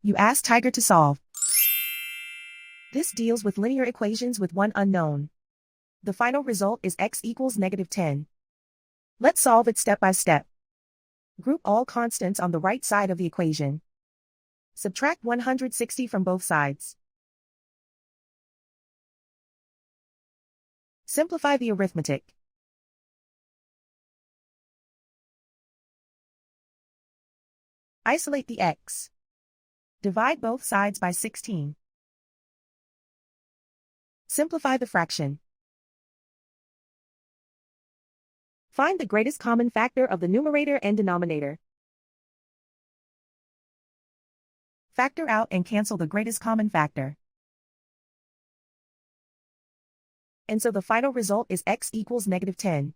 You ask Tiger to solve. This deals with linear equations with one unknown. The final result is x equals -10. Let's solve it step by step. Group all constants on the right side of the equation. Subtract 160 from both sides. Simplify the arithmetic. Isolate the x. Divide both sides by 16. Simplify the fraction. Find the greatest common factor of the numerator and denominator. Factor out and cancel the greatest common factor. And so the final result is x equals -10.